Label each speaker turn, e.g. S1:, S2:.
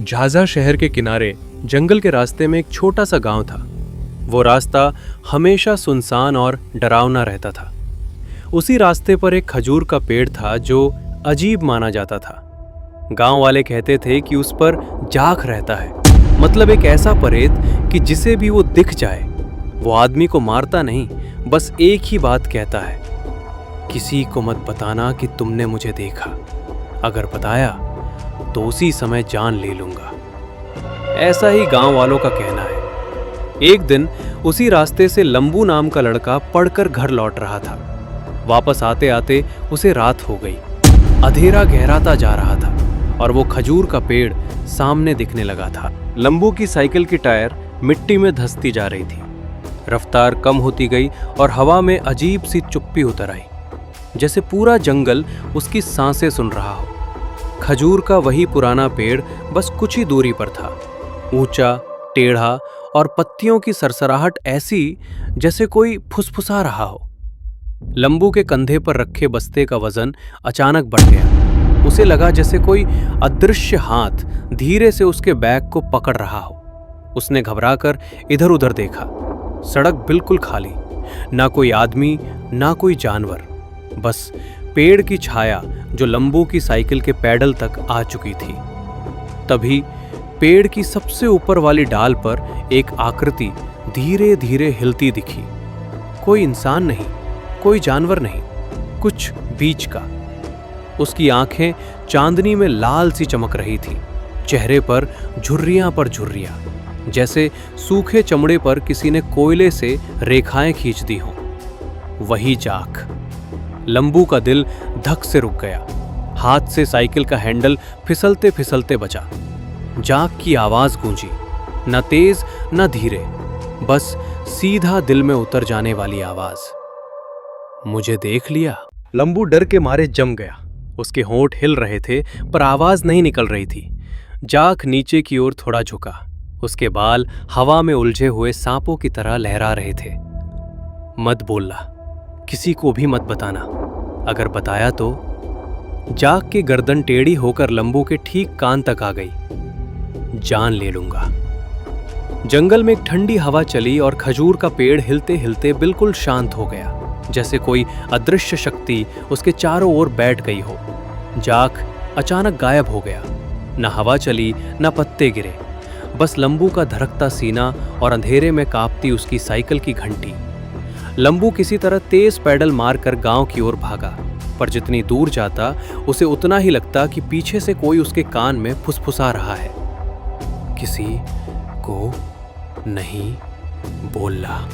S1: झाझा शहर के किनारे जंगल के रास्ते में एक छोटा सा गांव था। वो रास्ता हमेशा सुनसान और डरावना रहता था। उसी रास्ते पर एक खजूर का पेड़ था जो अजीब माना जाता था। गांव वाले कहते थे कि उस पर जाख रहता है, मतलब एक ऐसा परेत कि जिसे भी वो दिख जाए वो आदमी को मारता नहीं, बस एक ही बात कहता है, किसी को मत बताना कि तुमने मुझे देखा, अगर बताया तो उसी समय जान ले लूंगा। ऐसा ही गांव वालों का कहना है। एक दिन उसी रास्ते से लंबू नाम का लड़का पढ़कर घर लौट रहा था। वापस आते आते उसे रात हो गई। अंधेरा गहराता जा रहा था और वो खजूर का पेड़ सामने दिखने लगा था। लंबू की साइकिल की टायर मिट्टी में धंसती जा रही थी। रफ्तार कम होती गई और हवा में अजीब सी चुप्पी उतर आई, जैसे पूरा जंगल उसकी सांसें सुन रहा हो। खजूर का वही पुराना पेड़ बस कुछ ही दूरी पर था, ऊंचा, टेढ़ा और पत्तियों की सरसराहट ऐसी जैसे कोई फुसफुसा रहा हो। लंबू के कंधे पर रखे बस्ते का वजन अचानक बढ़ गया। उसे लगा जैसे कोई अदृश्य हाथ धीरे से उसके बैग को पकड़ रहा हो। उसने घबराकर इधर उधर देखा। सड़क बिल्कुल खाली, ना कोई आदमी ना कोई जानवर, बस पेड़ की छाया जो लंबू की साइकिल के पैडल तक आ चुकी थी। तभी पेड़ की सबसे ऊपर वाली डाल पर एक आकृति धीरे धीरे हिलती दिखी। कोई इंसान नहीं, कोई जानवर नहीं, कुछ बीच का। उसकी आंखें चांदनी में लाल सी चमक रही थी, चेहरे पर झुर्रियां, जैसे सूखे चमड़े पर किसी ने कोयले से रेखाएं खींच दी हों। वही जाख। लंबू का दिल धक से रुक गया। हाथ से साइकिल का हैंडल फिसलते फिसलते बचा। जाख की आवाज गूंजी, न तेज न धीरे, बस सीधा दिल में उतर जाने वाली आवाज। मुझे देख लिया। लंबू डर के मारे जम गया। उसके होंठ हिल रहे थे पर आवाज नहीं निकल रही थी। जाख नीचे की ओर थोड़ा झुका। उसके बाल हवा में उलझे हुए सांपों की तरह लहरा रहे थे। मत बोलना, किसी को भी मत बताना, अगर बताया तो। जाख की गर्दन टेढ़ी होकर लंबू के ठीक कान तक आ गई। जान ले लूंगा। जंगल में एक ठंडी हवा चली और खजूर का पेड़ हिलते हिलते बिल्कुल शांत हो गया, जैसे कोई अदृश्य शक्ति उसके चारों ओर बैठ गई हो। जाख अचानक गायब हो गया। न हवा चली न पत्ते गिरे, बस लंबू का धड़कता सीना और अंधेरे में कांपती उसकी साइकिल की घंटी। लंबू किसी तरह तेज पैडल मारकर गांव की ओर भागा, पर जितनी दूर जाता उसे उतना ही लगता कि पीछे से कोई उसके कान में फुसफुसा रहा है, किसी को नहीं बोलना।